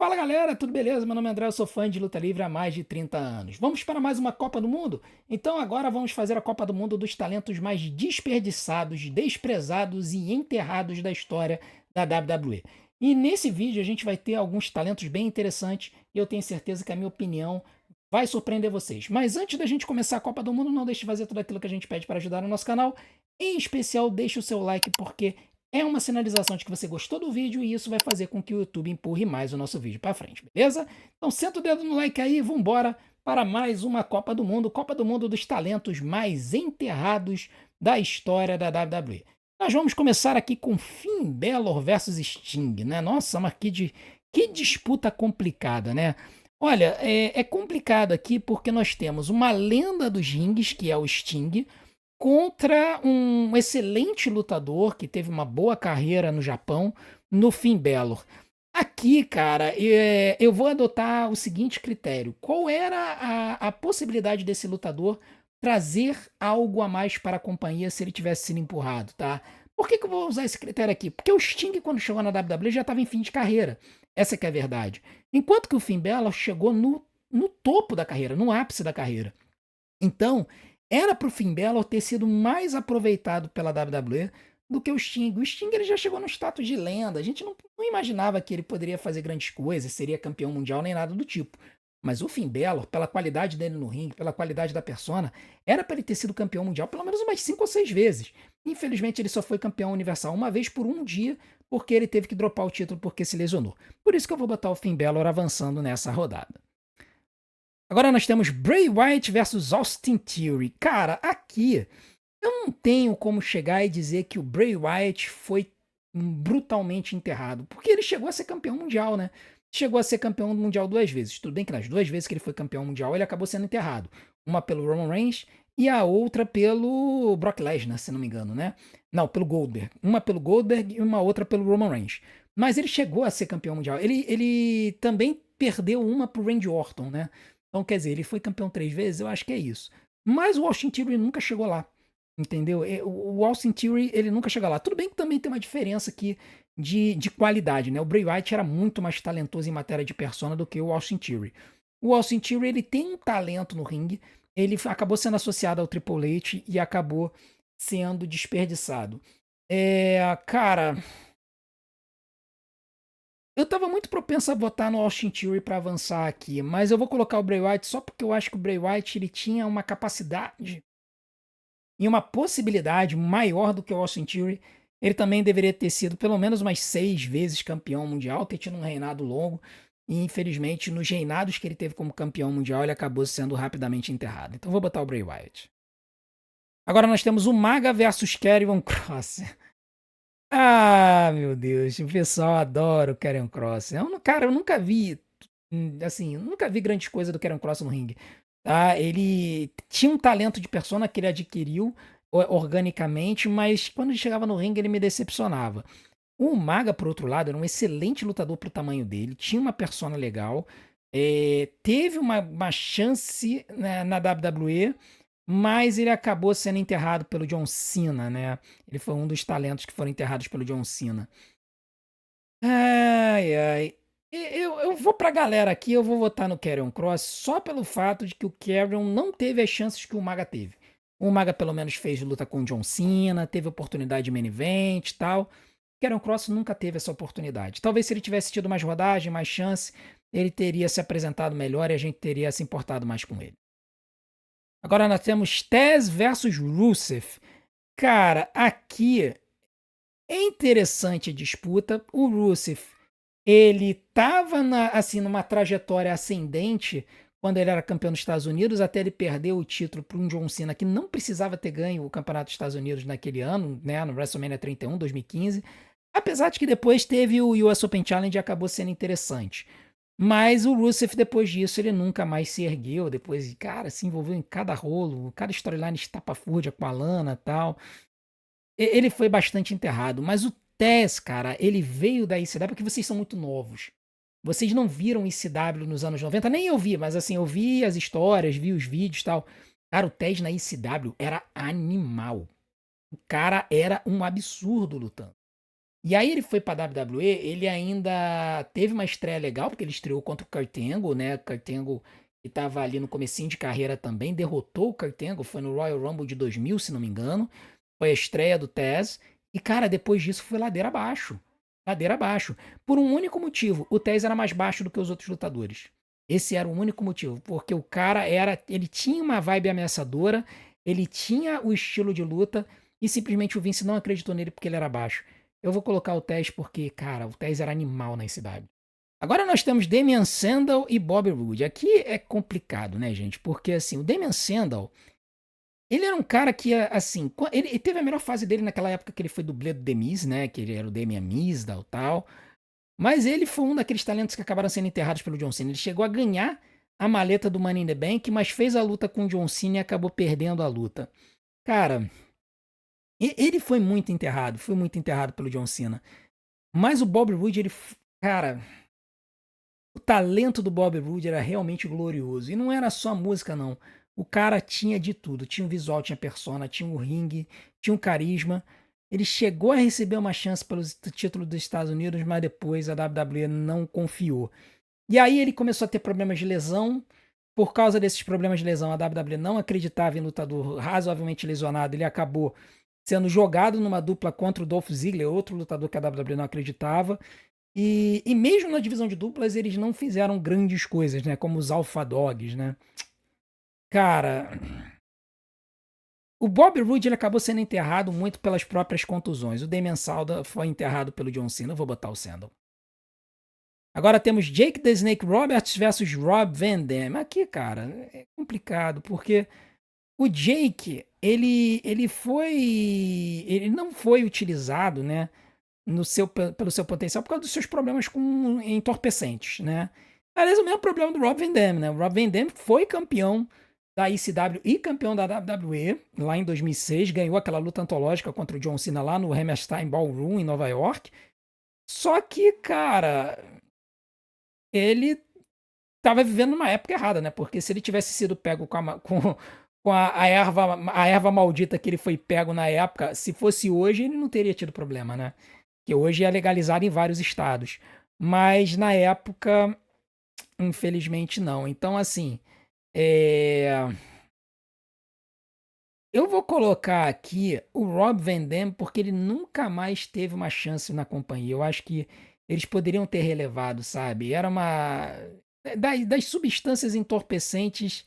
Fala galera, tudo beleza? Meu nome é André, eu sou fã de luta livre há mais de 30 anos. Vamos para mais uma Copa do Mundo? Então agora vamos fazer a Copa do Mundo dos talentos mais desperdiçados, desprezados e enterrados da história da WWE. E nesse vídeo a gente vai ter alguns talentos bem interessantes e eu tenho certeza que a minha opinião vai surpreender vocês. Mas antes da gente começar a Copa do Mundo, não deixe de fazer tudo aquilo que a gente pede para ajudar o nosso canal. Em especial, deixe o seu like porque é uma sinalização de que você gostou do vídeo e isso vai fazer com que o YouTube empurre mais o nosso vídeo para frente, beleza? Então senta o dedo no like aí e vambora para mais uma Copa do Mundo dos talentos mais enterrados da história da WWE. Nós vamos começar aqui com Finn Balor versus Sting, né? Nossa, mas que disputa complicada, né? Olha, é complicado aqui porque nós temos uma lenda dos rings, que é o Sting, contra um excelente lutador que teve uma boa carreira no Japão, no Finn Balor. Aqui, cara, eu vou adotar o seguinte critério: qual era a possibilidade desse lutador trazer algo a mais para a companhia se ele tivesse sido empurrado, tá? Por que eu vou usar esse critério aqui? Porque o Sting, quando chegou na WWE, já estava em fim de carreira. Essa que é a verdade. Enquanto que o Finn Balor chegou no topo da carreira, no ápice da carreira. Então, era pro Finn Balor ter sido mais aproveitado pela WWE do que o Sting. O Sting ele já chegou no status de lenda. A gente não imaginava que ele poderia fazer grandes coisas, seria campeão mundial nem nada do tipo. Mas o Finn Balor, pela qualidade dele no ringue, pela qualidade da persona, era para ele ter sido campeão mundial pelo menos umas 5 ou 6 vezes. Infelizmente, ele só foi campeão universal uma vez por um dia, porque ele teve que dropar o título porque se lesionou. Por isso que eu vou botar o Finn Balor avançando nessa rodada. Agora nós temos Bray Wyatt versus Austin Theory. Cara, aqui eu não tenho como chegar e dizer que o Bray Wyatt foi brutalmente enterrado, porque ele chegou a ser campeão mundial, né? Chegou a ser campeão mundial duas vezes. Tudo bem que nas duas vezes que ele foi campeão mundial, ele acabou sendo enterrado. Uma pelo Roman Reigns e a outra pelo Brock Lesnar, se não me engano, né? Não, pelo Goldberg. Uma pelo Goldberg e uma outra pelo Roman Reigns. Mas ele chegou a ser campeão mundial. Ele também perdeu uma pro Randy Orton, né? Então, quer dizer, ele foi campeão 3 vezes, eu acho que é isso. Mas o Austin Theory nunca chegou lá. Entendeu? O Austin Theory, ele nunca chega lá. Tudo bem que também tem uma diferença aqui de qualidade, né? O Bray Wyatt era muito mais talentoso em matéria de persona do que o Austin Theory. O Austin Theory, ele tem um talento no ringue, ele acabou sendo associado ao Triple H e acabou sendo desperdiçado. Cara, eu tava muito propenso a votar no Austin Theory pra avançar aqui, mas eu vou colocar o Bray Wyatt só porque eu acho que o Bray Wyatt ele tinha uma capacidade e uma possibilidade maior do que o Austin Theory. Ele também deveria ter sido pelo menos umas 6 vezes campeão mundial, ter tido um reinado longo. E infelizmente, nos reinados que ele teve como campeão mundial, ele acabou sendo rapidamente enterrado. Então vou botar o Bray Wyatt. Agora nós temos o Maga versus Karrion Kross. Ah, meu Deus, o pessoal adora o Karrion Kross. Cara, eu nunca vi, assim, eu nunca vi grandes coisas do Karrion Kross no ringue. Tá? Ele tinha um talento de persona que ele adquiriu organicamente, mas quando ele chegava no ringue ele me decepcionava. O Maga, por outro lado, era um excelente lutador pro tamanho dele, tinha uma persona legal, teve uma chance na WWE, mas ele acabou sendo enterrado pelo John Cena, né? Ele foi um dos talentos que foram enterrados pelo John Cena. Ai, ai. Eu vou pra galera aqui, eu vou votar no Karrion Kross só pelo fato de que o Karrion não teve as chances que o Maga teve. O Maga pelo menos fez luta com o John Cena, teve oportunidade de main event e tal. O Karrion Kross nunca teve essa oportunidade. Talvez se ele tivesse tido mais rodagem, mais chance, ele teria se apresentado melhor e a gente teria se importado mais com ele. Agora nós temos Taz versus Rusev. Cara, aqui é interessante a disputa. O Rusev ele estava assim, numa trajetória ascendente quando ele era campeão dos Estados Unidos, até ele perder o título para um John Cena que não precisava ter ganho o Campeonato dos Estados Unidos naquele ano, né, no WrestleMania 31, 2015. Apesar de que depois teve o US Open Challenge e acabou sendo interessante. Mas o Rusev, depois disso, ele nunca mais se ergueu. Depois, cara, se envolveu em cada rolo, cada storyline estapafúrdia com a Lana e tal. Ele foi bastante enterrado, mas o Tess, cara, ele veio da ICW porque vocês são muito novos. Vocês não viram ICW nos anos 90, nem eu vi, mas assim, eu vi as histórias, vi os vídeos e tal. Cara, o Tess na ICW era animal. O cara era um absurdo lutando. E aí ele foi pra WWE, ele ainda teve uma estreia legal, porque ele estreou contra o Kurt Angle, né? Kurt Angle que tava ali no comecinho de carreira também, derrotou o Kurt Angle, foi no Royal Rumble de 2000, se não me engano. Foi a estreia do Taz. E, cara, depois disso foi ladeira abaixo. Ladeira abaixo. Por um único motivo. O Taz era mais baixo do que os outros lutadores. Esse era o único motivo. Porque o cara era. Ele tinha uma vibe ameaçadora. Ele tinha o estilo de luta. E simplesmente o Vince não acreditou nele porque ele era baixo. Eu vou colocar o Taz porque, cara, o Taz era animal na ICW. Agora nós temos Damien Sandow e Bobby Roode. Aqui é complicado, né, gente? Porque, assim, o Damien Sandow, ele era um cara que, assim, ele teve a melhor fase dele naquela época que ele foi dublê do The Miz, né? Que ele era o Damien Mizdow e tal. Mas ele foi um daqueles talentos que acabaram sendo enterrados pelo John Cena. Ele chegou a ganhar a maleta do Money in the Bank, mas fez a luta com o John Cena e acabou perdendo a luta. Cara, ele foi muito enterrado pelo John Cena. Mas o Bobby Roode, cara, o talento do Bobby Roode era realmente glorioso. E não era só a música, não. O cara tinha de tudo. Tinha um visual, tinha persona, tinha um ringue, tinha um carisma. Ele chegou a receber uma chance pelo título dos Estados Unidos, mas depois a WWE não confiou. E aí ele começou a ter problemas de lesão. Por causa desses problemas de lesão, a WWE não acreditava em lutador razoavelmente lesionado. Ele acabou sendo jogado numa dupla contra o Dolph Ziggler, outro lutador que a WWE não acreditava. E mesmo na divisão de duplas, eles não fizeram grandes coisas, né? Como os Alpha Dogs, né? Cara, o Bobby Roode ele acabou sendo enterrado muito pelas próprias contusões. O Damien Sandow foi enterrado pelo John Cena. Eu vou botar o Sandow. Agora temos Jake the Snake Roberts versus Rob Van Dam. Aqui, cara, é complicado, porque o Jake, ele não foi utilizado, né? Pelo seu potencial por causa dos seus problemas com entorpecentes, né? Aliás, o mesmo problema do Rob Van Dam, né? O Rob Van Dam foi campeão da ICW e campeão da WWE lá em 2006, ganhou aquela luta antológica contra o John Cena lá no Hammerstein Ballroom em Nova York. Só que, cara, ele estava vivendo numa época errada, né? Porque se ele tivesse sido pego com a erva maldita que ele foi pego na época, se fosse hoje, ele não teria tido problema, né? Que hoje é legalizado em vários estados. Mas na época, infelizmente, não. Então, assim, eu vou colocar aqui o Rob Van Dam porque ele nunca mais teve uma chance na companhia. Eu acho que eles poderiam ter relevado, sabe? Era uma. Das substâncias entorpecentes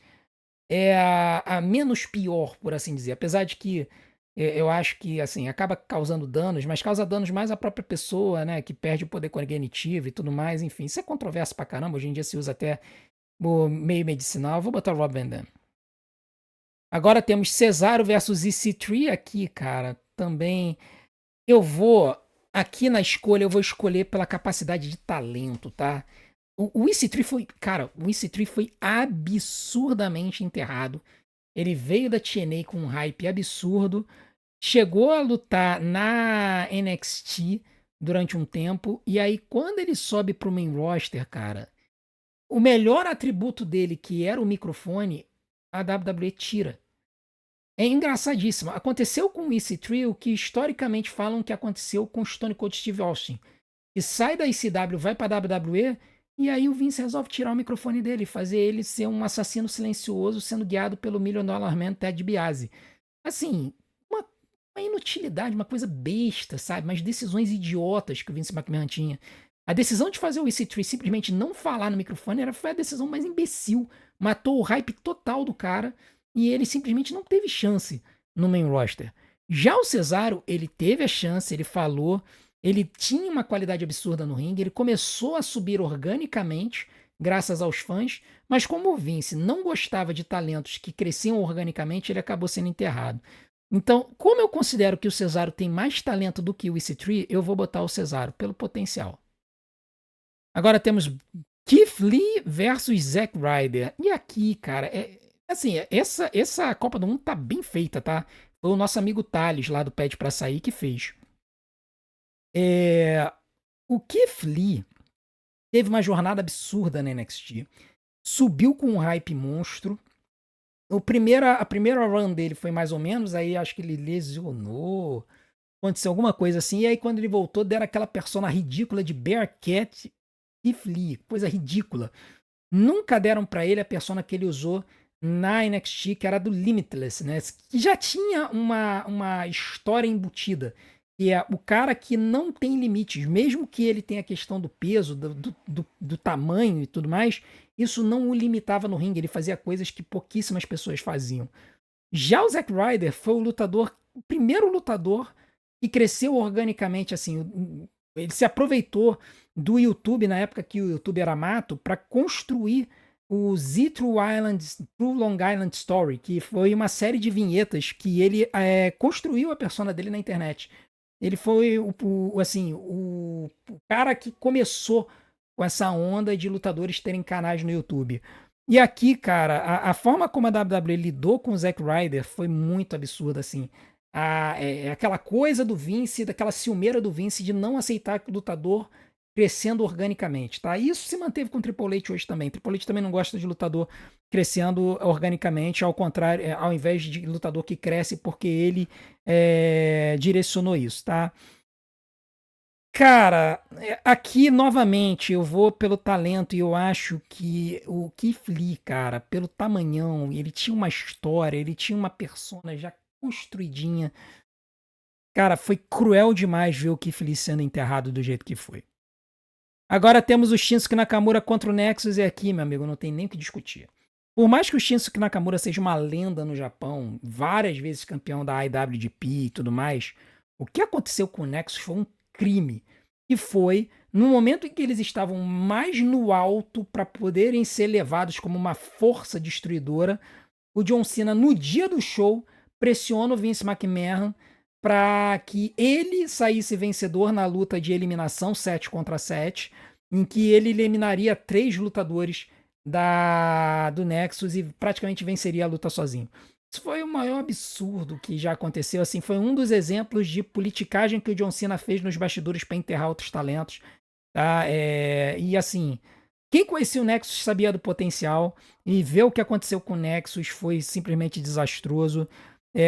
é a menos pior, por assim dizer. Apesar de que eu acho que assim acaba causando danos, mas causa danos mais à própria pessoa, né? Que perde o poder cognitivo e tudo mais. Enfim, isso é controverso pra caramba. Hoje em dia se usa até o meio medicinal. Eu vou botar o Rob Van Dam. Agora temos Cesaro versus EC3 aqui, cara. Também eu vou. Aqui na escolha, eu vou escolher pela capacidade de talento, tá? O EC3 foi. Cara, o EC3 foi absurdamente enterrado. Ele veio da TNA com um hype absurdo. Chegou a lutar na NXT durante um tempo. E aí, quando ele sobe pro main roster, cara, o melhor atributo dele, que era o microfone, a WWE tira. É engraçadíssimo. Aconteceu com o EC3 o que historicamente falam que aconteceu com o Stone Cold Steve Austin. E sai da ECW, vai pra WWE, e aí o Vince resolve tirar o microfone dele, fazer ele ser um assassino silencioso sendo guiado pelo Million Dollar Man Ted DiBiase. Assim, uma inutilidade, uma coisa besta, sabe? Mas decisões idiotas que o Vince McMahon tinha. A decisão de fazer o EC3 simplesmente não falar no microfone foi a decisão mais imbecil. Matou o hype total do cara e ele simplesmente não teve chance no main roster. Já o Cesaro, ele teve a chance, ele falou, ele tinha uma qualidade absurda no ringue, ele começou a subir organicamente, graças aos fãs, mas como o Vince não gostava de talentos que cresciam organicamente, ele acabou sendo enterrado. Então, como eu considero que o Cesaro tem mais talento do que o EC3, eu vou botar o Cesaro pelo potencial. Agora temos Keith Lee versus Zack Ryder. E aqui, cara, assim, essa Copa do Mundo tá bem feita, tá? Foi o nosso amigo Thales, lá do Pede Pra Sair, que fez. O Keith Lee teve uma jornada absurda na NXT. Subiu com um hype monstro. A primeira run dele foi mais ou menos, aí acho que ele lesionou. Aconteceu alguma coisa assim, e aí quando ele voltou, deram aquela persona ridícula de Bearcat e Flea, coisa ridícula. Nunca deram pra ele a persona que ele usou na NXT, que era do Limitless, né? Que já tinha uma história embutida. Que é o cara que não tem limites, mesmo que ele tenha a questão do peso, do tamanho e tudo mais, isso não o limitava no ringue. Ele fazia coisas que pouquíssimas pessoas faziam. Já o Zack Ryder foi o primeiro lutador que cresceu organicamente, assim, ele se aproveitou do YouTube na época que o YouTube era mato para construir o Z True Long Island Story, que foi uma série de vinhetas que ele construiu a persona dele na internet. Ele foi o cara que começou com essa onda de lutadores terem canais no YouTube. E aqui, cara, a forma como a WWE lidou com o Zack Ryder foi muito absurda, assim. Aquela coisa do Vince, daquela ciumeira do Vince de não aceitar que o lutador crescendo organicamente, tá? Isso se manteve com o Triple H hoje também. Triple H também não gosta de lutador crescendo organicamente, ao contrário, ao invés de lutador que cresce porque ele direcionou isso, tá? Cara, aqui novamente eu vou pelo talento e eu acho que o Keith Lee, cara, pelo tamanhão, ele tinha uma história, ele tinha uma persona já construidinha. Cara, foi cruel demais ver o Keith Lee sendo enterrado do jeito que foi. Agora temos o Shinsuke Nakamura contra o Nexus e aqui, meu amigo, não tem nem o que discutir. Por mais que o Shinsuke Nakamura seja uma lenda no Japão, várias vezes campeão da IWGP e tudo mais, o que aconteceu com o Nexus foi um crime. E foi no momento em que eles estavam mais no alto para poderem ser levados como uma força destruidora, o John Cena, no dia do show, pressiona o Vince McMahon para que ele saísse vencedor na luta de eliminação 7 contra 7, em que ele eliminaria 3 lutadores do Nexus e praticamente venceria a luta sozinho. Isso foi o maior absurdo que já aconteceu. Assim, foi um dos exemplos de politicagem que o John Cena fez nos bastidores para enterrar outros talentos. Tá? E assim, quem conhecia o Nexus sabia do potencial, e ver o que aconteceu com o Nexus foi simplesmente desastroso.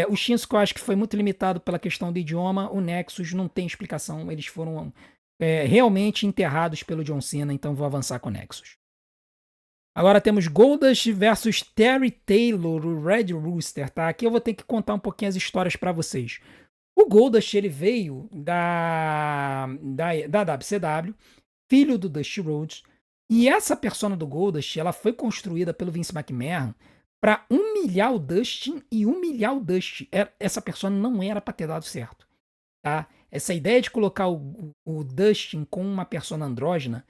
O Shinsuke eu acho que foi muito limitado pela questão do idioma, o Nexus não tem explicação, eles foram realmente enterrados pelo John Cena, então vou avançar com o Nexus. Agora temos Goldust versus Terry Taylor, o Red Rooster, tá? Aqui eu vou ter que contar um pouquinho as histórias para vocês. O Goldust, ele veio da WCW, filho do Dusty Rhodes, e essa persona do Goldust, ela foi construída pelo Vince McMahon para humilhar o Dustin e humilhar o Dusty. Essa persona não era para ter dado certo, tá? Essa ideia de colocar o Dustin com uma persona andrógena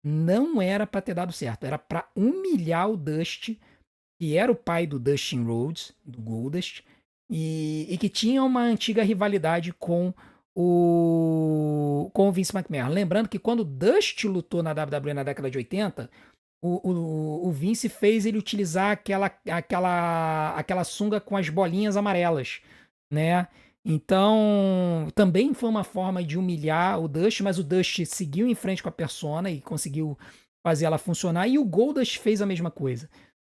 não era para ter dado certo. Era para humilhar o Dusty, que era o pai do Dustin Rhodes, do Goldust, e que tinha uma antiga rivalidade com o Vince McMahon. Lembrando que quando o Dusty lutou na WWE na década de 80, o Vince fez ele utilizar aquela sunga com as bolinhas amarelas, né? Então, também foi uma forma de humilhar o Dusty, mas o Dusty seguiu em frente com a persona e conseguiu fazer ela funcionar, e o Goldust fez a mesma coisa.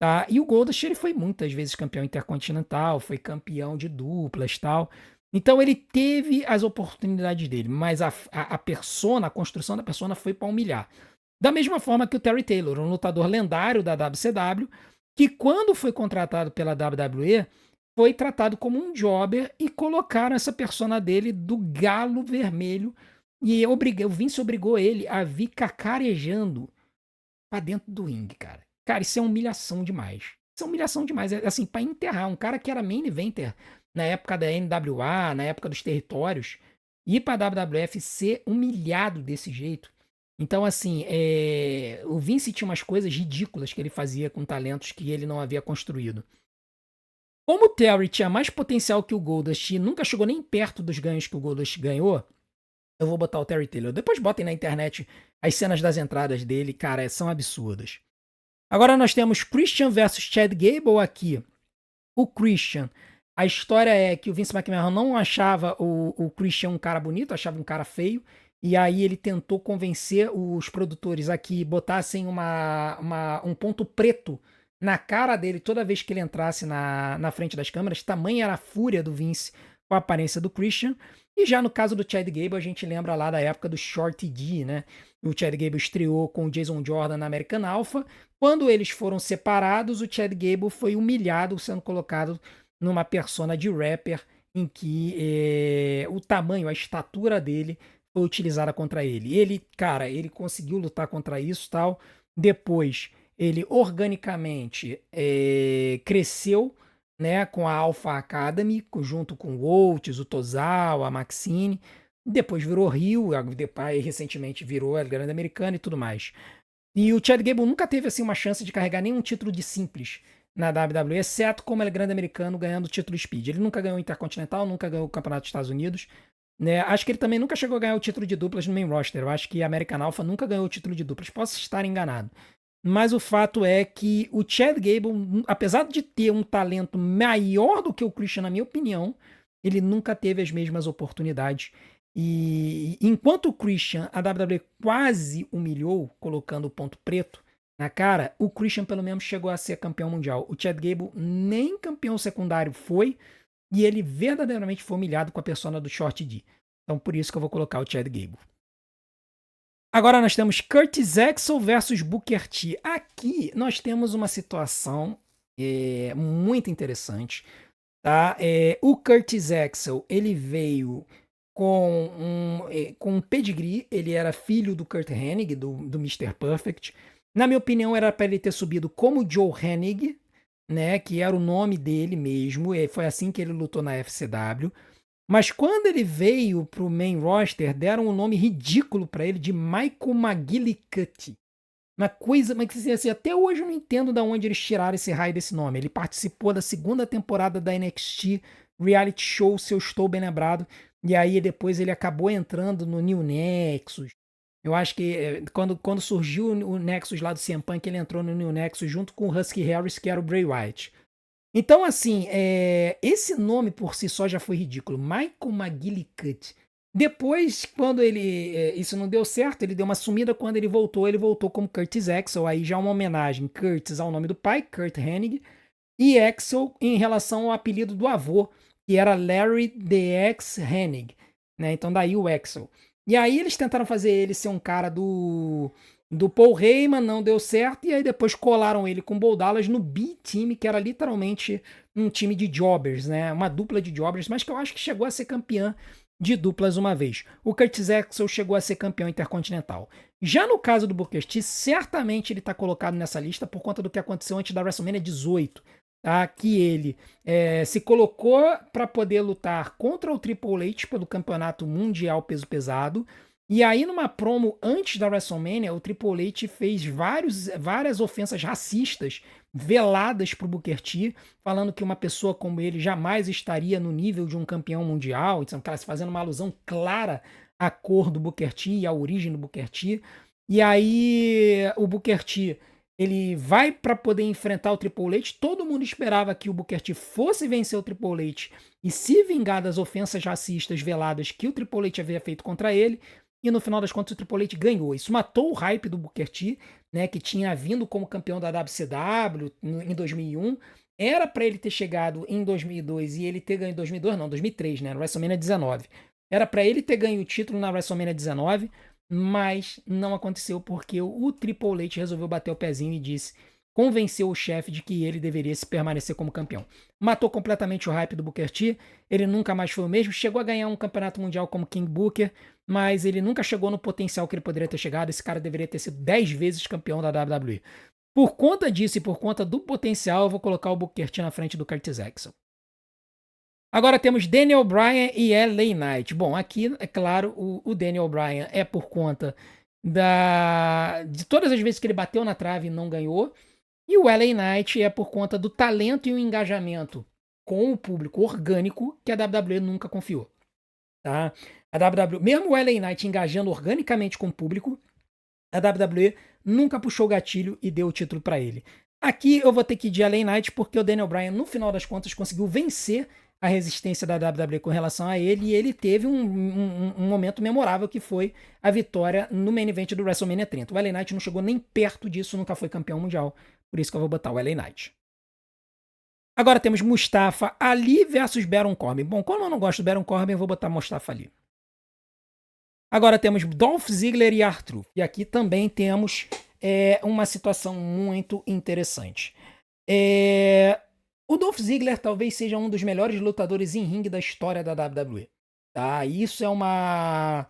Tá? E o Goldust, ele foi muitas vezes campeão intercontinental, foi campeão de duplas, tal. Então ele teve as oportunidades dele, mas a persona, a construção da persona foi para humilhar. Da mesma forma que o Terry Taylor, um lutador lendário da WCW, que quando foi contratado pela WWE, foi tratado como um jobber e colocaram essa persona dele do galo vermelho, e o Vince obrigou ele a vir cacarejando pra dentro do ringue, cara. Cara, isso é humilhação demais. Isso é humilhação demais. É assim, pra enterrar um cara que era main eventer na época da NWA, na época dos territórios, ir pra WWF ser humilhado desse jeito. Então, assim, o Vince tinha umas coisas ridículas que ele fazia com talentos que ele não havia construído. Como o Terry tinha mais potencial que o Goldust e nunca chegou nem perto dos ganhos que o Goldust ganhou, eu vou botar o Terry Taylor. Depois botem na internet as cenas das entradas dele, cara, são absurdas. Agora nós temos Christian versus Chad Gable aqui. O Christian, a história é que o Vince McMahon não achava o Christian um cara bonito, achava um cara feio. E aí ele tentou convencer os produtores a que botassem um ponto preto na cara dele toda vez que ele entrasse na frente das câmeras. Tamanha era a fúria do Vince com a aparência do Christian. E já no caso do Chad Gable, a gente lembra lá da época do Shorty D, né? O Chad Gable estreou com o Jason Jordan na American Alpha. Quando eles foram separados, o Chad Gable foi humilhado, sendo colocado numa persona de rapper em que o tamanho, a estatura dele foi utilizada contra ele. Ele, cara, ele conseguiu lutar contra isso e tal. Depois, ele organicamente cresceu, né, com a Alpha Academy, junto com o Oates, o Tozawa, a Maxine. Depois virou Rio, depois, recentemente virou a Grande Americana e tudo mais. E o Chad Gable nunca teve assim uma chance de carregar nenhum título de simples na WWE, exceto como ele é grande americano ganhando o título Speed. Ele nunca ganhou o Intercontinental, nunca ganhou o Campeonato dos Estados Unidos. Né? Acho que ele também nunca chegou a ganhar o título de duplas no main roster. Eu acho que a American Alpha nunca ganhou o título de duplas. Posso estar enganado. Mas o fato é que o Chad Gable, apesar de ter um talento maior do que o Christian, na minha opinião, ele nunca teve as mesmas oportunidades. E enquanto o Christian, a WWE quase humilhou, colocando o ponto preto na cara, o Christian pelo menos chegou a ser campeão mundial. O Chad Gable nem campeão secundário foi, e ele verdadeiramente foi humilhado com a persona do Short D. Então por isso que eu vou colocar o Chad Gable. Agora nós temos Curtis Axel versus Booker T. Aqui nós temos uma situação muito interessante. Tá? O Curtis Axel ele veio com um pedigree, ele era filho do Kurt Hennig, do Mr. Perfect. Na minha opinião, era para ele ter subido como Joe Hennig, né, que era o nome dele mesmo, e foi assim que ele lutou na FCW. Mas quando ele veio pro main roster, deram um nome ridículo para ele de Michael McGillicuddy. Uma coisa, mas assim, até hoje eu não entendo de onde eles tiraram esse raio desse nome. Ele participou da segunda temporada da NXT Reality Show, se eu estou bem lembrado. E aí depois ele acabou entrando no New Nexus. Eu acho que quando surgiu o Nexus lá do CM Punk, ele entrou no New Nexus junto com o Husky Harris, que era o Bray Wyatt. Então, assim, esse nome por si só já foi ridículo. Michael McGillicuddy. Depois, quando isso não deu certo, ele deu uma sumida. Quando ele voltou como Curtis Axel. Aí já uma homenagem, Curtis ao nome do pai, Kurt Hennig, e Axel em relação ao apelido do avô, que era Larry The X Hennig. Né? Então daí o Axel. E aí eles tentaram fazer ele ser um cara do Paul Heyman, não deu certo, e aí depois colaram ele com o Bo Dallas no B-Team, que era literalmente um time de jobbers, né? Uma dupla de jobbers, mas que eu acho que chegou a ser campeã de duplas uma vez. O Curtis Axel chegou a ser campeão intercontinental. Já no caso do Booker T, certamente ele está colocado nessa lista por conta do que aconteceu antes da WrestleMania 18, tá? Que ele se colocou para poder lutar contra o Triple H pelo campeonato mundial peso pesado. E aí, numa promo antes da WrestleMania, o Triple H fez várias ofensas racistas veladas pro Booker T, falando que uma pessoa como ele jamais estaria no nível de um campeão mundial, então, cara, fazendo uma alusão clara à cor do Booker T e à origem do Booker T. E aí, o Booker T, ele vai para poder enfrentar o Triple H. Todo mundo esperava que o Booker T fosse vencer o Triple H e se vingar das ofensas racistas veladas que o Triple H havia feito contra ele. E no final das contas o Triple H ganhou. Isso matou o hype do Booker T, né, que tinha vindo como campeão da WCW em 2001. Era para ele ter chegado em 2002 e ele ter ganho em 2002, não, 2003, né, no WrestleMania 19. Era para ele ter ganho o título na WrestleMania 19, mas não aconteceu porque o Triple H resolveu bater o pezinho e convenceu o chefe de que ele deveria se permanecer como campeão. Matou completamente o hype do Booker T, ele nunca mais foi o mesmo, chegou a ganhar um campeonato mundial como King Booker, mas ele nunca chegou no potencial que ele poderia ter chegado. Esse cara deveria ter sido 10 vezes campeão da WWE. Por conta disso e por conta do potencial, eu vou colocar o Booker T na frente do Curtis Axel. Agora temos Daniel Bryan e LA Knight. Bom, aqui, é claro, o Daniel Bryan é por conta de todas as vezes que ele bateu na trave e não ganhou. E o LA Knight é por conta do talento e o engajamento com o público orgânico que a WWE nunca confiou. Tá? A WWE, mesmo o LA Knight engajando organicamente com o público, a WWE nunca puxou o gatilho e deu o título para ele. Aqui eu vou ter que ir de LA Knight porque o Daniel Bryan, no final das contas, conseguiu vencer a resistência da WWE com relação a ele, e ele teve um momento memorável que foi a vitória no main event do WrestleMania 30. O LA Knight não chegou nem perto disso, nunca foi campeão mundial, por isso que eu vou botar o LA Knight. Agora temos Mustafa Ali versus Baron Corbin. Bom, como eu não gosto do Baron Corbin, eu vou botar Mustafa Ali. Agora temos Dolph Ziggler e R-Truth. E aqui também temos uma situação muito interessante. O Dolph Ziggler talvez seja um dos melhores lutadores em ringue da história da WWE. Tá? Isso é uma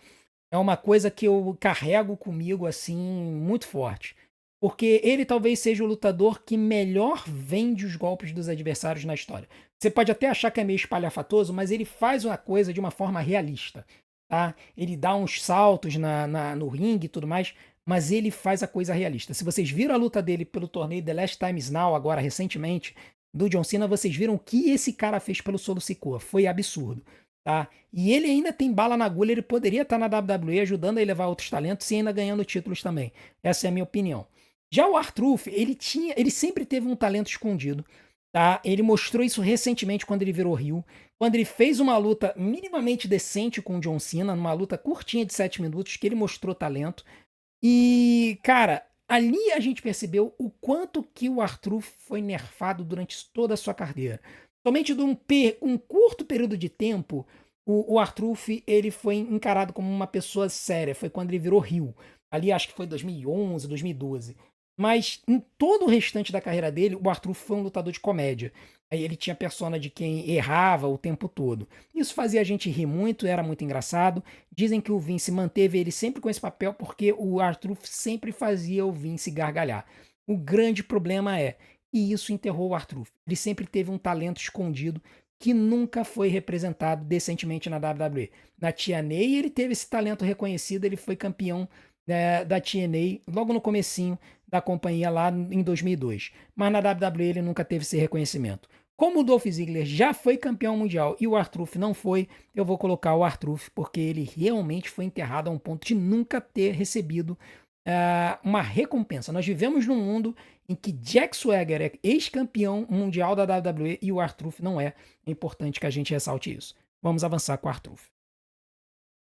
coisa que eu carrego comigo assim muito forte. Porque ele talvez seja o lutador que melhor vende os golpes dos adversários na história. Você pode até achar que é meio espalhafatoso, mas ele faz uma coisa de uma forma realista. Tá? Ele dá uns saltos no ringue e tudo mais, mas ele faz a coisa realista. Se vocês viram a luta dele pelo torneio The Last Time Is Now, agora recentemente, do John Cena, vocês viram o que esse cara fez pelo Solo Sikoa. Foi absurdo. Tá? E ele ainda tem bala na agulha, ele poderia estar na WWE ajudando a elevar outros talentos e ainda ganhando títulos também. Essa é a minha opinião. Já o R-Truth, ele sempre teve um talento escondido. Tá? Ele mostrou isso recentemente quando ele virou heel, quando ele fez uma luta minimamente decente com o John Cena, numa luta curtinha de 7 minutos, que ele mostrou talento. E, cara, ali a gente percebeu o quanto que o R-Truth foi nerfado durante toda a sua carreira. Somente de um curto período de tempo, o R-Truth ele foi encarado como uma pessoa séria. Foi quando ele virou heel. Ali acho que foi 2011, 2012. Mas em todo o restante da carreira dele, o R-Truth foi um lutador de comédia. Aí ele tinha persona de quem errava o tempo todo. Isso fazia a gente rir muito, era muito engraçado. Dizem que o Vince manteve ele sempre com esse papel porque o R-Truth sempre fazia o Vince gargalhar. O grande problema e isso enterrou o R-Truth. Ele sempre teve um talento escondido que nunca foi representado decentemente na WWE. Na TNA ele teve esse talento reconhecido, ele foi campeão da TNA logo no comecinho da companhia lá em 2002. Mas na WWE ele nunca teve esse reconhecimento. Como o Dolph Ziggler já foi campeão mundial e o R-Truth não foi, eu vou colocar o R-Truth porque ele realmente foi enterrado a um ponto de nunca ter recebido uma recompensa. Nós vivemos num mundo em que Jack Swagger é ex-campeão mundial da WWE e o R-Truth não é. É importante que a gente ressalte isso. Vamos avançar com o R-Truth.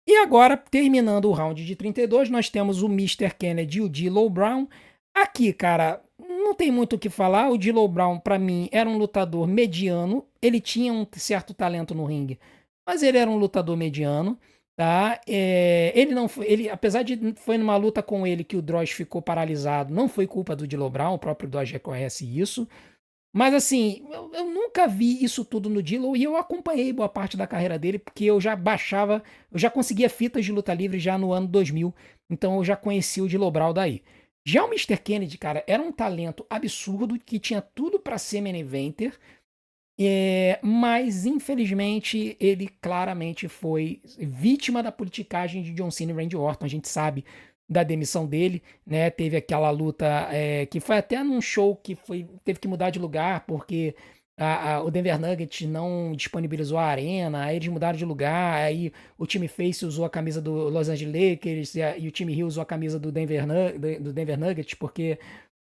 E agora, terminando o round de 32, nós temos o Mr. Kennedy e o D'Lo Brown. Aqui, cara, não tem muito o que falar. O D'Lo Brown, pra mim, era um lutador mediano. Ele tinha um certo talento no ringue, mas ele era um lutador mediano, tá? Ele não foi, apesar de foi numa luta com ele que o Droz ficou paralisado, não foi culpa do D'Lo Brown, o próprio Droz reconhece isso. Mas assim, eu nunca vi isso tudo no D'Lo e eu acompanhei boa parte da carreira dele porque eu já conseguia fitas de luta livre já no ano 2000, então eu já conhecia o D'Lo Brown daí. Já o Mr. Kennedy, cara, era um talento absurdo que tinha tudo para ser main eventer, mas infelizmente ele claramente foi vítima da politicagem de John Cena e Randy Orton, a gente sabe da demissão dele, né? Teve aquela luta que foi até num show que teve que mudar de lugar porque o Denver Nuggets não disponibilizou a arena, aí eles mudaram de lugar, aí o time Face usou a camisa do Los Angeles Lakers e o time Hill usou a camisa do Denver Nuggets porque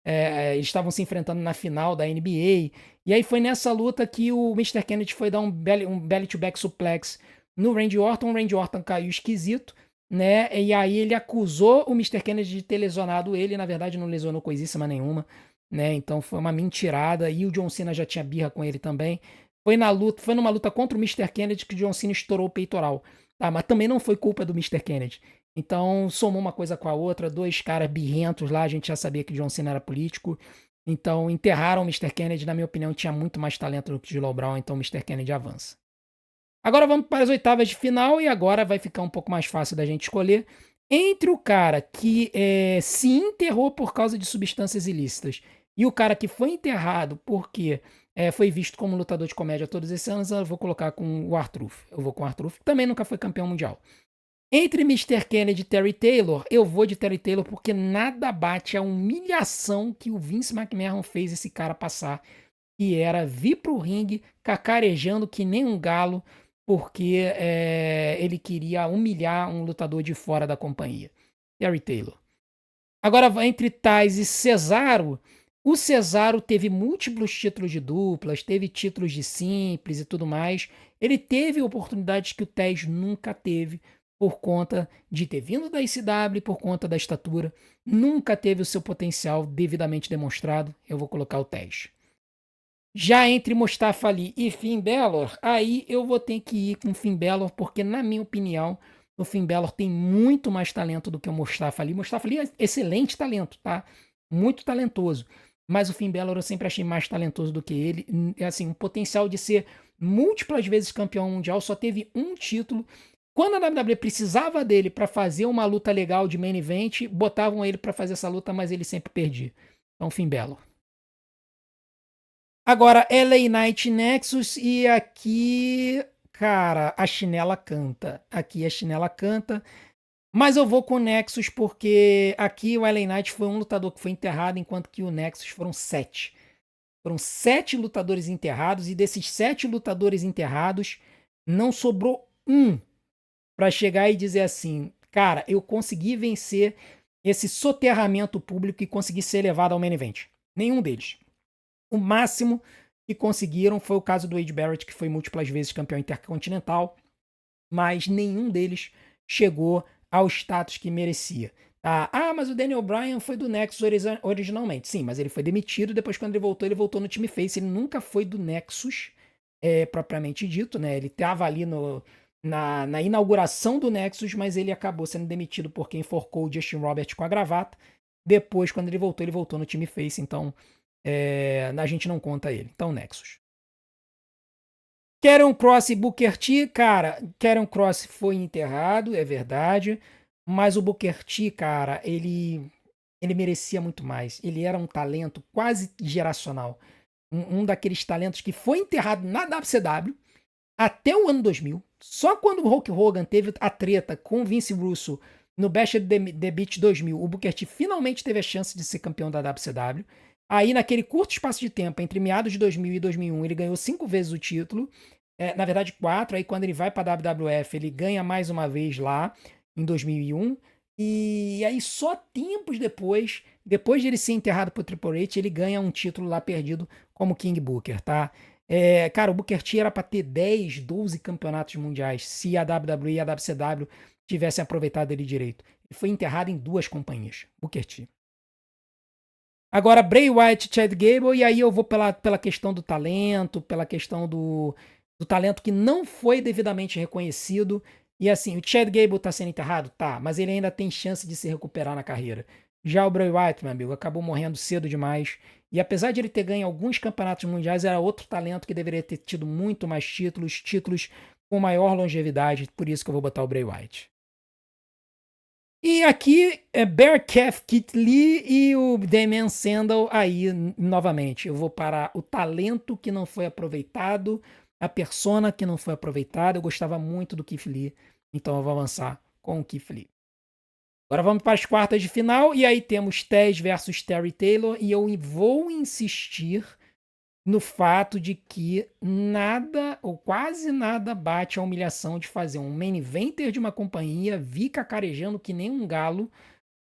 eles estavam se enfrentando na final da NBA. E aí foi nessa luta que o Mr. Kennedy foi dar um belly-to-back suplex no Randy Orton. O Randy Orton caiu esquisito, né? E aí ele acusou o Mr. Kennedy de ter lesionado ele. Na verdade, não lesionou coisíssima nenhuma, né? Então foi uma mentirada. E o John Cena já tinha birra com ele também. Foi numa luta contra o Mr. Kennedy que o John Cena estourou o peitoral. Tá? Mas também não foi culpa do Mr. Kennedy. Então somou uma coisa com a outra, dois caras birrentos lá, a gente já sabia que o John Cena era político. Então enterraram o Mr. Kennedy, na minha opinião, tinha muito mais talento do que o D'Lo Brown, então o Mr. Kennedy avança. Agora vamos para as oitavas de final e agora vai ficar um pouco mais fácil da gente escolher. Entre o cara que se enterrou por causa de substâncias ilícitas e o cara que foi enterrado porque foi visto como lutador de comédia todos esses anos, eu vou colocar com o R-Truth. Eu vou com o R-Truth, que também nunca foi campeão mundial. Entre Mr. Kennedy e Terry Taylor, eu vou de Terry Taylor porque nada bate a humilhação que o Vince McMahon fez esse cara passar, que era vir pro ringue cacarejando que nem um galo, porque ele queria humilhar um lutador de fora da companhia. Terry Taylor. Agora, entre Taz e Cesaro, o Cesaro teve múltiplos títulos de duplas, teve títulos de simples e tudo mais. Ele teve oportunidades que o Taz nunca teve, por conta de ter vindo da ICW, por conta da estatura. Nunca teve o seu potencial devidamente demonstrado. Eu vou colocar o Taz. Já entre Mustafa Ali e Finn Balor, aí eu vou ter que ir com o Finn Balor, porque, na minha opinião, o Finn Balor tem muito mais talento do que o Mustafa Ali. Mustafa Ali é excelente talento, tá? Muito talentoso. Mas o Finn Balor eu sempre achei mais talentoso do que ele. É assim, um potencial de ser múltiplas vezes campeão mundial, só teve um título. Quando a WWE precisava dele para fazer uma luta legal de main event, botavam ele para fazer essa luta, mas ele sempre perdia. Então, Finn Balor. Agora, LA Knight Nexus e aqui, cara, a chinela canta. Aqui a chinela canta. Mas eu vou com o Nexus porque aqui o LA Knight foi um lutador que foi enterrado, enquanto que o Nexus foram 7. Foram 7 lutadores enterrados e desses 7 lutadores enterrados, não sobrou um para chegar e dizer assim, cara, eu consegui vencer esse soterramento público e consegui ser elevado ao main event. Nenhum deles. O máximo que conseguiram foi o caso do Wade Barrett, que foi múltiplas vezes campeão intercontinental, mas nenhum deles chegou ao status que merecia. Tá? Ah, mas o Daniel Bryan foi do Nexus originalmente. Sim, mas ele foi demitido. Depois, quando ele voltou no time Face. Ele nunca foi do Nexus, propriamente dito, né? Ele estava ali na inauguração do Nexus, mas ele acabou sendo demitido porque enforcou o Justin Roberts com a gravata. Depois, quando ele voltou no time Face. Então, a gente não conta ele. Então, Nexus. Karrion Kross e Booker T, cara, Karrion Kross foi enterrado, é verdade, mas o Booker T, cara, ele merecia muito mais. Ele era um talento quase geracional. Um daqueles talentos que foi enterrado na WCW até o ano 2000. Só quando o Hulk Hogan teve a treta com o Vince Russo no Bash at the Beach 2000, o Booker T finalmente teve a chance de ser campeão da WCW. Aí, naquele curto espaço de tempo, entre meados de 2000 e 2001, ele ganhou 5 vezes o título. Na verdade, 4. Aí, quando ele vai para a WWF, ele ganha mais uma vez lá, em 2001. E aí, só tempos depois de ele ser enterrado por Triple H, ele ganha um título lá perdido como King Booker, tá? Cara, o Booker T era para ter 10, 12 campeonatos mundiais se a WWE e a WCW tivessem aproveitado ele direito. Ele foi enterrado em 2 companhias, Booker T. Agora, Bray Wyatt e Chad Gable, e aí eu vou pela questão do talento, pela questão do talento que não foi devidamente reconhecido. E assim, o Chad Gable tá sendo enterrado? Tá, mas ele ainda tem chance de se recuperar na carreira. Já o Bray Wyatt, meu amigo, acabou morrendo cedo demais. E apesar de ele ter ganho alguns campeonatos mundiais, era outro talento que deveria ter tido muito mais títulos com maior longevidade. Por isso que eu vou botar o Bray Wyatt. E aqui é Bearcat Kit Lee e o Damien Sandow aí novamente. Eu vou para o talento que não foi aproveitado, a persona que não foi aproveitada. Eu gostava muito do Keith Lee, então eu vou avançar com o Keith Lee. Agora vamos para as quartas de final e aí temos Taz versus Terry Taylor e eu vou insistir no fato de que nada ou quase nada bate a humilhação de fazer um main eventer de uma companhia vir cacarejando que nem um galo,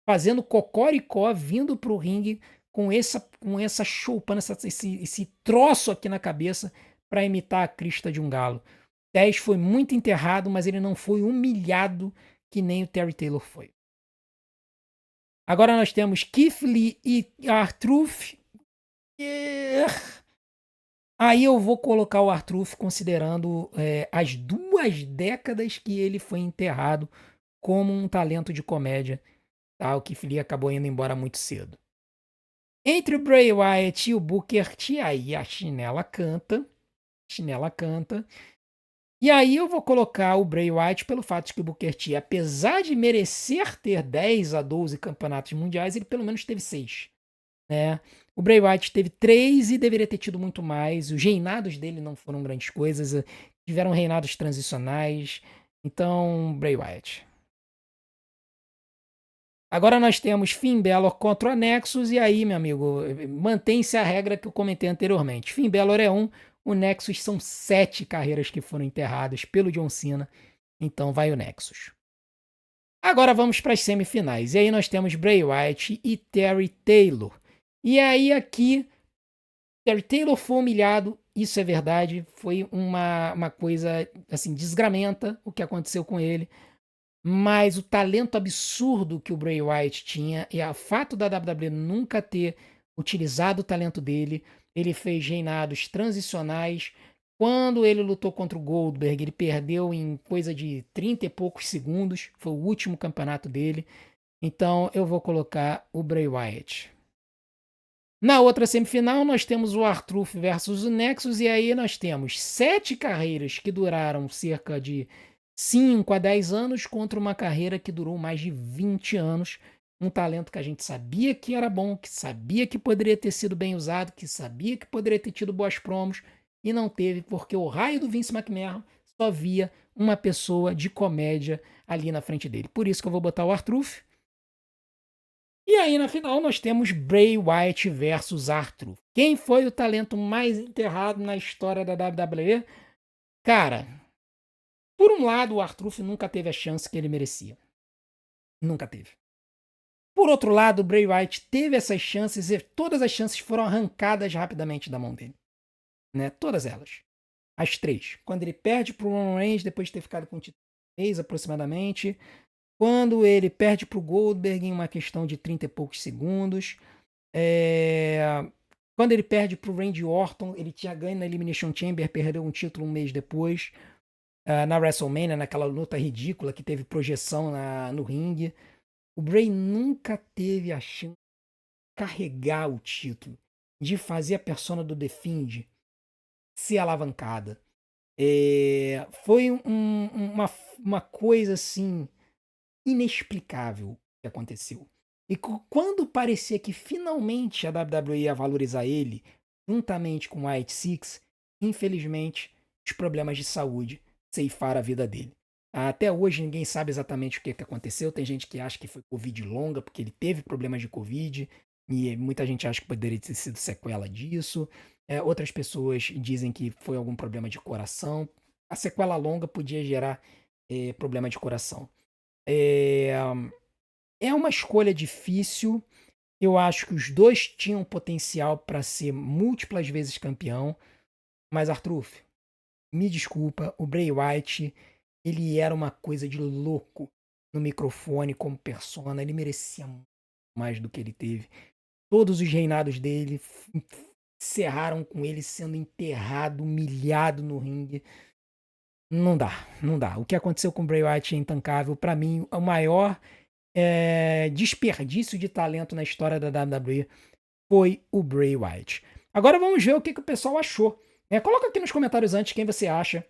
fazendo cocoricó, vindo pro ringue com essa choupana, esse troço aqui na cabeça para imitar a crista de um galo. 10 foi muito enterrado, mas ele não foi humilhado que nem o Terry Taylor foi. Agora nós temos Keith Lee e R-Truth. Aí eu vou colocar o R-Truth considerando as 2 décadas que ele foi enterrado como um talento de comédia. Tá? O Keith Lee acabou indo embora muito cedo. Entre o Bray Wyatt e o Booker T, aí a chinela canta. Chinela canta. E aí eu vou colocar o Bray Wyatt pelo fato de que o Booker T, apesar de merecer ter 10 a 12 campeonatos mundiais, ele pelo menos teve 6. Né? O Bray Wyatt teve 3 e deveria ter tido muito mais. Os reinados dele não foram grandes coisas. Tiveram reinados transicionais. Então, Bray Wyatt. Agora nós temos Finn Balor contra o Nexus. E aí, meu amigo, mantém-se a regra que eu comentei anteriormente. Finn Balor é 1. O Nexus são 7 carreiras que foram enterradas pelo John Cena. Então vai o Nexus. Agora vamos para as semifinais. E aí nós temos Bray Wyatt e Terry Taylor. E aí aqui, Terry Taylor foi humilhado, isso é verdade, foi uma coisa, assim, desgramenta o que aconteceu com ele, mas o talento absurdo que o Bray Wyatt tinha e o fato da WWE nunca ter utilizado o talento dele. Ele fez reinados transicionais. Quando ele lutou contra o Goldberg, ele perdeu em coisa de 30 e poucos segundos. Foi o último campeonato dele. Então eu vou colocar o Bray Wyatt. Na outra semifinal, nós temos o R-Truth versus o Nexus, e aí nós temos 7 carreiras que duraram cerca de 5 a 10 anos contra uma carreira que durou mais de 20 anos. Um talento que a gente sabia que era bom, que sabia que poderia ter sido bem usado, que sabia que poderia ter tido boas promos, e não teve, porque o raio do Vince McMahon só via uma pessoa de comédia ali na frente dele. Por isso que eu vou botar o R-Truth. E aí, na final, nós temos Bray Wyatt versus R-Truth. Quem foi o talento mais enterrado na história da WWE? Cara, por um lado, o R-Truth nunca teve a chance que ele merecia. Nunca teve. Por outro lado, o Bray Wyatt teve essas chances e todas as chances foram arrancadas rapidamente da mão dele. Né? Todas elas. As 3. Quando ele perde para o Roman Reigns, depois de ter ficado com o título 3 aproximadamente. Quando ele perde para o Goldberg em uma questão de 30 e poucos segundos. Quando ele perde para o Randy Orton, ele tinha ganho na Elimination Chamber, perdeu um título um mês depois. Na WrestleMania, naquela luta ridícula que teve projeção no ringue. O Bray nunca teve a chance de carregar o título, de fazer a persona do The Fiend ser alavancada. Foi uma coisa assim inexplicável que aconteceu. E quando parecia que finalmente a WWE ia valorizar ele, juntamente com o White Six, infelizmente os problemas de saúde ceifaram a vida dele. Até hoje ninguém sabe exatamente o que aconteceu. Tem gente que acha que foi Covid longa, porque ele teve problemas de Covid, e muita gente acha que poderia ter sido sequela disso. Outras pessoas dizem que foi algum problema de coração. A sequela longa podia gerar problema de coração. É uma escolha difícil. Eu acho que os dois tinham potencial para ser múltiplas vezes campeão. Mas, Arthur, me desculpa, o Bray Wyatt, ele era uma coisa de louco no microfone como persona. Ele merecia mais do que ele teve. Todos os reinados dele encerraram com ele sendo enterrado, humilhado no ringue. Não dá, não dá. O que aconteceu com o Bray Wyatt é intancável. Para mim, o maior desperdício de talento na história da WWE foi o Bray Wyatt. Agora vamos ver o que o pessoal achou. Coloca aqui nos comentários antes quem você acha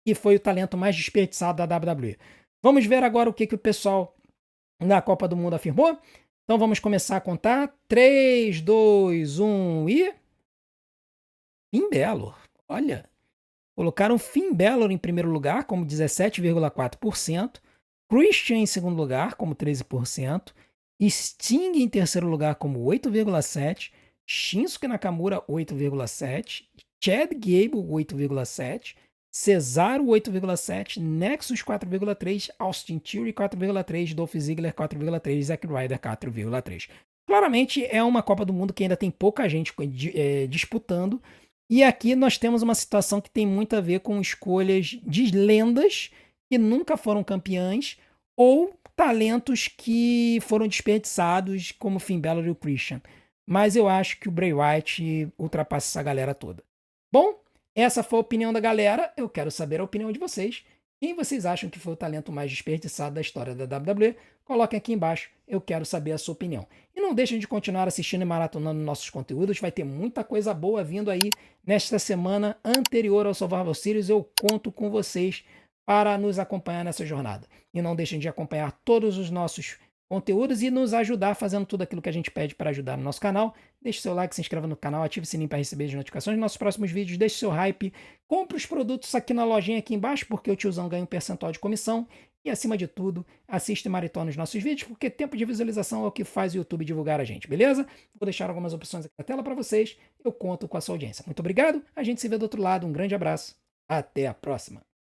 que foi o talento mais desperdiçado da WWE. Vamos ver agora o que o pessoal na Copa do Mundo afirmou. Então vamos começar a contar. 3, 2, 1 e... Finn Balor. Olha, colocaram Finn Balor em primeiro lugar, como 17,4%. Christian em segundo lugar, como 13%. Sting em terceiro lugar, como 8,7%. Shinsuke Nakamura, 8,7%. Chad Gable, 8,7%. Cesaro, 8,7%. Nexus, 4,3%. Austin Theory, 4,3%. Dolph Ziggler, 4,3%. Zack Ryder, 4,3%. Claramente é uma Copa do Mundo que ainda tem pouca gente disputando. E aqui nós temos uma situação que tem muito a ver com escolhas de lendas que nunca foram campeãs ou talentos que foram desperdiçados, como o Finn Balor e o Christian. Mas eu acho que o Bray Wyatt ultrapassa essa galera toda. Bom, essa foi a opinião da galera. Eu quero saber a opinião de vocês. Quem vocês acham que foi o talento mais desperdiçado da história da WWE? Coloquem aqui embaixo, eu quero saber a sua opinião. E não deixem de continuar assistindo e maratonando nossos conteúdos, vai ter muita coisa boa vindo aí nesta semana anterior ao Survival Series. Eu conto com vocês para nos acompanhar nessa jornada. E não deixem de acompanhar todos os nossos conteúdos e nos ajudar fazendo tudo aquilo que a gente pede para ajudar no nosso canal. Deixe seu like, se inscreva no canal, ative o sininho para receber as notificações dos nossos próximos vídeos, deixe seu hype, compre os produtos aqui na lojinha aqui embaixo, porque o tiozão ganha um percentual de comissão. E acima de tudo, assista e maratona os nossos vídeos, porque tempo de visualização é o que faz o YouTube divulgar a gente, beleza? Vou deixar algumas opções aqui na tela para vocês, eu conto com a sua audiência. Muito obrigado, a gente se vê do outro lado, um grande abraço, até a próxima.